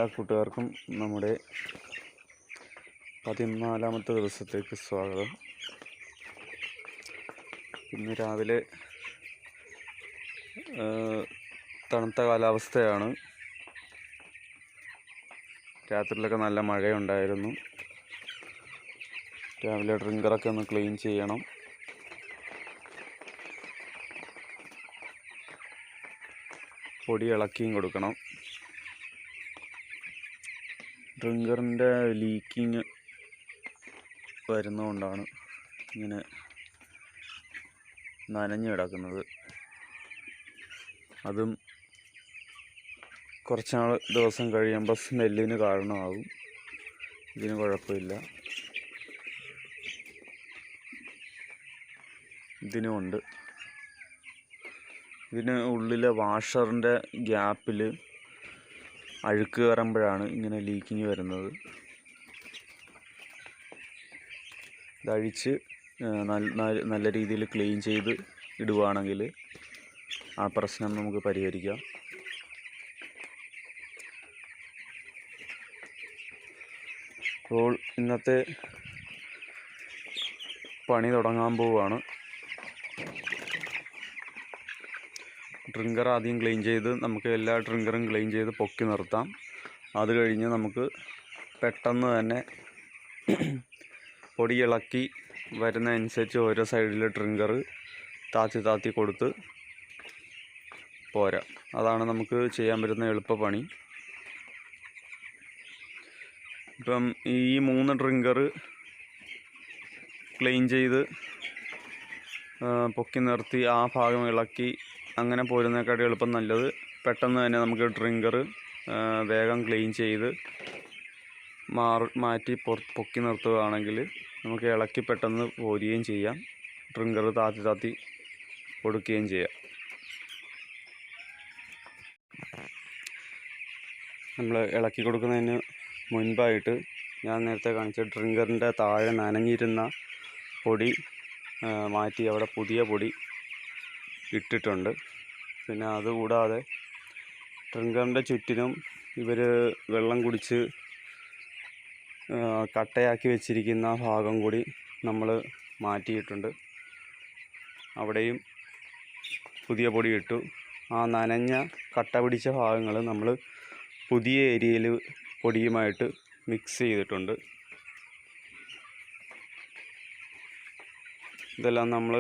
എല്ലാ കൂട്ടുകാർക്കും നമ്മുടെ 14ാമത്തെ ദിവസത്തേക്ക് സ്വാഗതം. ഇന്ന് രാവിലെ തണുത്ത കാലാവസ്ഥയാണ്. രാത്രിയിലൊക്കെ നല്ല മഴയുണ്ടായിരുന്നു. രാവിലെ ഡ്രിങ്കറൊക്കെ ഒന്ന് ക്ലീൻ ചെയ്യണം. പൊടി ഇളക്കിയും കൊടുക്കണം. ഡ്രിങ്കറിൻ്റെ ലീക്കിങ് വരുന്നതുകൊണ്ടാണ് ഇങ്ങനെ നനഞ്ഞു കിടക്കുന്നത്. അതും കുറച്ച് ദിവസം കഴിയുമ്പോൾ സ്മെല്ലിന് കാരണമാകും. ഇതിന് കുഴപ്പമില്ല. ഇതിനുമുണ്ട്. ഇതിന് ഉള്ളിലെ വാഷറിൻ്റെ ഗ്യാപ്പിൽ അഴുക്ക് കയറുമ്പോഴാണ് ഇങ്ങനെ ലീക്കിങ് വരുന്നത്. ഇതഴിച്ച് നല്ല രീതിയിൽ ക്ലീൻ ചെയ്ത് ഇടുവാണെങ്കിൽ ആ പ്രശ്നം നമുക്ക് പരിഹരിക്കാം. അപ്പോൾ ഇന്നത്തെ പണി തുടങ്ങാൻ പോവുകയാണ്. ഡ്രിങ്കർ ആദ്യം ക്ലീൻ ചെയ്ത് നമുക്ക് എല്ലാ ഡ്രിങ്കറും ക്ലീൻ ചെയ്ത് പൊക്കി നിർത്താം. അത് കഴിഞ്ഞ് നമുക്ക് പെട്ടെന്ന് തന്നെ പൊടി ഇളക്കി വരുന്നതനുസരിച്ച് ഓരോ സൈഡിൽ ഡ്രിങ്കർ താത്തി കൊടുത്ത് പോരാ. അതാണ് നമുക്ക് ചെയ്യാൻ പറ്റുന്ന എളുപ്പപ്പണി. ഇപ്പം ഈ 3 ഡ്രിങ്കർ ക്ലീൻ ചെയ്ത് പൊക്കി നിർത്തി ആ ഭാഗം ഇളക്കി അങ്ങനെ പോരുന്നതിനെക്കാട്ടി എളുപ്പം നല്ലത് പെട്ടെന്ന് തന്നെ നമുക്ക് ഡ്രിങ്കർ വേഗം ക്ലീൻ ചെയ്ത് മാറ്റി പൊക്കി നിർത്തുകയാണെങ്കിൽ നമുക്ക് ഇളക്കി പെട്ടെന്ന് പോരുകയും ചെയ്യാം. ഡ്രിങ്കർ താത്തി കൊടുക്കുകയും ചെയ്യാം. നമ്മൾ ഇളക്കി കൊടുക്കുന്നതിന് മുൻപായിട്ട് ഞാൻ നേരത്തെ കാണിച്ച ഡ്രിങ്കറിൻ്റെ താഴെ നനഞ്ഞിരുന്ന പൊടി മാറ്റി അവിടെ പുതിയ പൊടി ഇട്ടിട്ടുണ്ട്. പിന്നെ അതുകൂടാതെ ഡ്രിങ്കറിൻ്റെ ചുറ്റിനും ഇവർ വെള്ളം കുടിച്ച് കട്ടയാക്കി വെച്ചിരിക്കുന്ന ഭാഗം കൂടി നമ്മൾ മാറ്റിയിട്ടുണ്ട്. അവിടെയും പുതിയ പൊടി ഇട്ടു. ആ നനഞ്ഞ കട്ട പിടിച്ച ഭാഗങ്ങൾ നമ്മൾ പുതിയ ഏരിയയിൽ പൊടിയുമായിട്ട് മിക്സ് ചെയ്തിട്ടുണ്ട്. ഇതെല്ലാം നമ്മൾ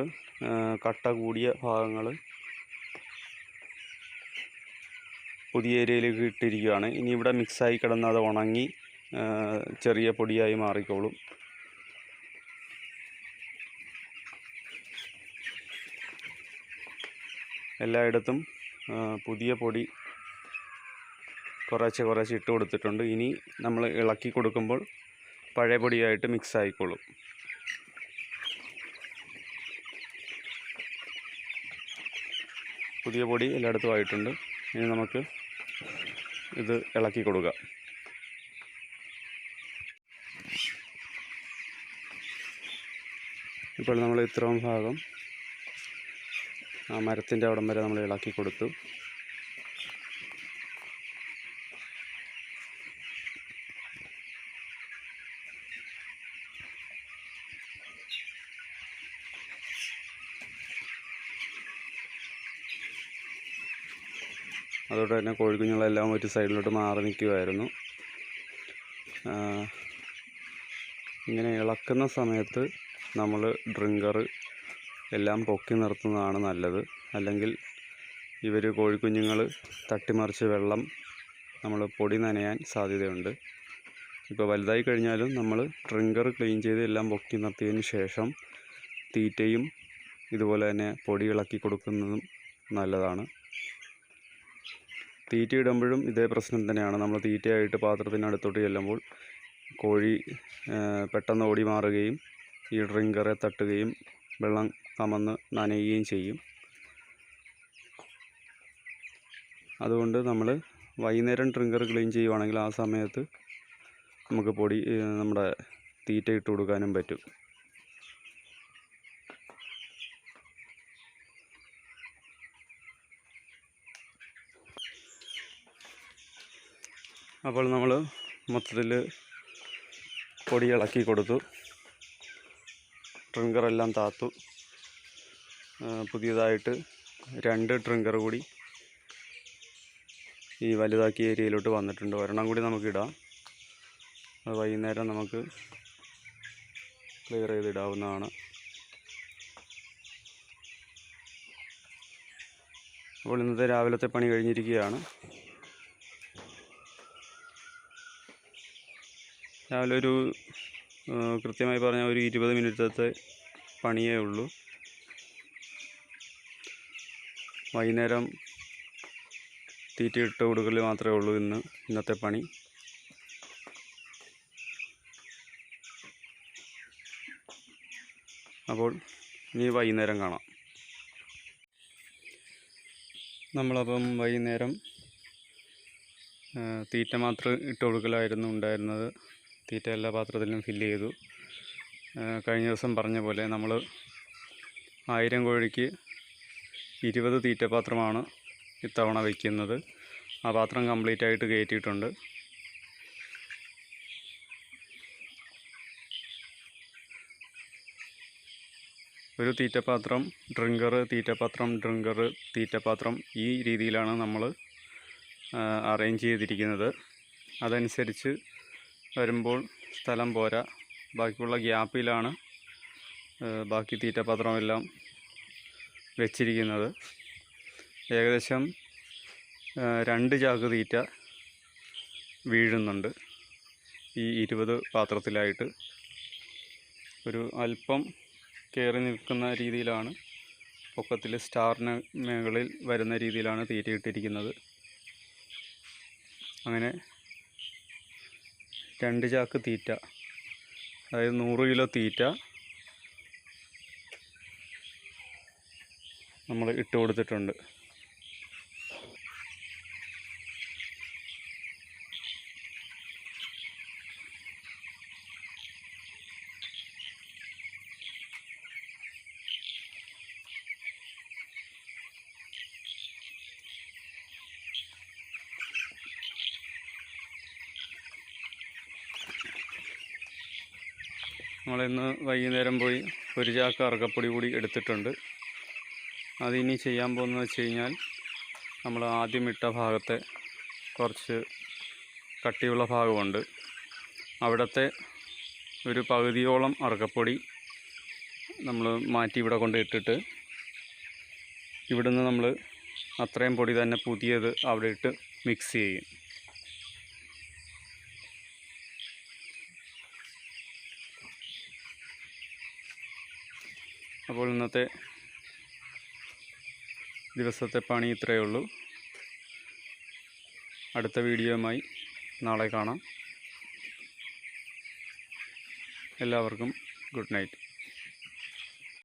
കട്ട കൂടിയ ഭാഗങ്ങൾ പുതിയ ഏരിയയിലേക്ക് ഇട്ടിരിക്കുകയാണ്. ഇനി ഇവിടെ മിക്സായി കിടന്ന് അത് ഉണങ്ങി ചെറിയ പൊടിയായി മാറിക്കോളും. എല്ലായിടത്തും പുതിയ പൊടി കുറേശ്ശെ ഇട്ട് കൊടുത്തിട്ടുണ്ട്. ഇനി നമ്മൾ ഇളക്കി കൊടുക്കുമ്പോൾ പഴയ പൊടിയായിട്ട് മിക്സ് ആയിക്കോളും. പുതിയ പൊടി എല്ലായിടത്തും ആയിട്ടുണ്ട്. ഇനി നമുക്ക് ഇത് ഇളക്കി കൊടുക്കാം. ഇപ്പോൾ നമ്മൾ ഇത്രയും ഭാഗം ആ മരത്തിൻ്റെ അവിടം വരെ നമ്മൾ ഇളക്കി കൊടുത്തു. അതോടെ തന്നെ കോഴിക്കുഞ്ഞുങ്ങളെല്ലാം ഒരു സൈഡിലോട്ട് മാറി നിൽക്കുമായിരുന്നു. ഇങ്ങനെ ഇളക്കുന്ന സമയത്ത് നമ്മൾ ഡ്രിങ്കർ എല്ലാം പൊക്കി നിർത്തുന്നതാണ് നല്ലത്. അല്ലെങ്കിൽ ഇവർ കോഴിക്കുഞ്ഞുങ്ങൾ തട്ടിമറിച്ച് വെള്ളം നമ്മൾ പൊടി നനയാൻ സാധ്യതയുണ്ട്. ഇപ്പോൾ വലുതായി കഴിഞ്ഞാലും നമ്മൾ ഡ്രിങ്കർ ക്ലീൻ ചെയ്ത് എല്ലാം പൊക്കി നിർത്തിയതിന് ശേഷം തീറ്റയും ഇതുപോലെ തന്നെ പൊടി ഇളക്കി കൊടുക്കുന്നതും നല്ലതാണ്. തീറ്റ ഇടുമ്പോഴും ഇതേ പ്രശ്നം തന്നെയാണ്. നമ്മൾ തീറ്റയായിട്ട് പാത്രത്തിനടുത്തോട്ട് ചെല്ലുമ്പോൾ കോഴി പെട്ടെന്ന് ഓടി മാറുകയും ഈ ഡ്രിങ്കറെ തട്ടുകയും വെള്ളം കമന്ന് നനയുകയും ചെയ്യും. അതുകൊണ്ട് നമ്മൾ വൈകുന്നേരം ഡ്രിങ്കർ ക്ലീൻ ചെയ്യുവാണെങ്കിൽ ആ സമയത്ത് നമുക്ക് നമ്മുടെ തീറ്റ ഇട്ട് കൊടുക്കാനും പറ്റും. അപ്പോൾ നമ്മൾ മൊത്തത്തിൽ പൊടി ഇളക്കി കൊടുത്തു, ട്രിങ്കറെല്ലാം താത്തു. പുതിയതായിട്ട് 2 ട്രിങ്കർ കൂടി ഈ വലുതാക്കിയ ഏരിയയിലോട്ട് വന്നിട്ടുണ്ട്. ഒരെണ്ണം കൂടി നമുക്കിടാം. അത് വൈകുന്നേരം നമുക്ക് ക്ലിയർ ചെയ്തിടാവുന്നതാണ്. അപ്പോൾ ഇന്നത്തെ രാവിലത്തെ പണി കഴിഞ്ഞിരിക്കുകയാണ്. രാവിലെ ഒരു കൃത്യമായി പറഞ്ഞാൽ ഒരു 20 മിനിറ്റത്തെ പണിയേ ഉള്ളൂ. വൈകുന്നേരം തീറ്റ ഇട്ട് കൊടുക്കൽ മാത്രമേ ഉള്ളൂ ഇന്നത്തെ പണി. അപ്പോൾ ഇനി വൈകുന്നേരം കാണാം. നമ്മളപ്പം വൈകുന്നേരം തീറ്റ മാത്രം ഇട്ട് കൊടുക്കലായിരുന്നു ഉണ്ടായിരുന്നത്. തീറ്റ എല്ലാ പാത്രത്തിലും ഫില്ല് ചെയ്തു. കഴിഞ്ഞ ദിവസം പറഞ്ഞ പോലെ നമ്മൾ 1000 കോഴിക്ക് 20 തീറ്റപാത്രമാണ് ഇത്തവണ വയ്ക്കുന്നത്. ആ പാത്രം കംപ്ലീറ്റ് ആയിട്ട് കയറ്റിയിട്ടുണ്ട്. ഒരു തീറ്റപാത്രം ഡ്രിങ്കർ, തീറ്റപാത്രം ഡ്രിങ്കർ, തീറ്റപാത്രം, ഈ രീതിയിലാണ് നമ്മൾ അറേഞ്ച് ചെയ്തിരിക്കുന്നത്. അതനുസരിച്ച് വരുമ്പോൾ സ്ഥലം പോരാ. ബാക്കിയുള്ള ഗ്യാപ്പിലാണ് ബാക്കി തീറ്റപാത്രമെല്ലാം വെച്ചിരിക്കുന്നത്. ഏകദേശം 2 ചാക്ക് തീറ്റ വീഴുന്നുണ്ട് ഈ 20 പാത്രത്തിലായിട്ട്. ഒരു അല്പം കയറി നിൽക്കുന്ന രീതിയിലാണ്, പൊക്കത്തിൽ സ്റ്റാറിന് മുകളിൽ വരുന്ന രീതിയിലാണ് തീറ്റ ഇട്ടിരിക്കുന്നത്. അങ്ങനെ 2 ചാക്ക് തീറ്റ, അതായത് 100 കിലോ തീറ്റ നമ്മൾ ഇട്ട് കൊടുത്തിട്ടുണ്ട്. നമ്മളിന്ന് വൈകുന്നേരം പോയി 1 ചാക്ക് അറക്കപ്പൊടി കൂടി എടുത്തിട്ടുണ്ട്. അതിനി ചെയ്യാൻ പോകുന്നത് വെച്ച് കഴിഞ്ഞാൽ, നമ്മൾ ആദ്യം ഇട്ട ഭാഗത്തെ കുറച്ച് കട്ടിയുള്ള ഭാഗമുണ്ട്, അവിടുത്തെ ഒരു പകുതിയോളം അറക്കപ്പൊടി നമ്മൾ മാറ്റി ഇവിടെ കൊണ്ട് ഇട്ടിട്ട്, ഇവിടുന്ന് നമ്മൾ അത്രയും പൊടി തന്നെ പുതിയത് അവിടെ ഇട്ട് മിക്സ് ചെയ്യും. അപ്പോൾ ഇന്നത്തെ ദിവസത്തെ പണി ഇത്രയേ ഉള്ളൂ. അടുത്ത വീഡിയോയുമായി നാളെ കാണാം. എല്ലാവർക്കും ഗുഡ് നൈറ്റ്.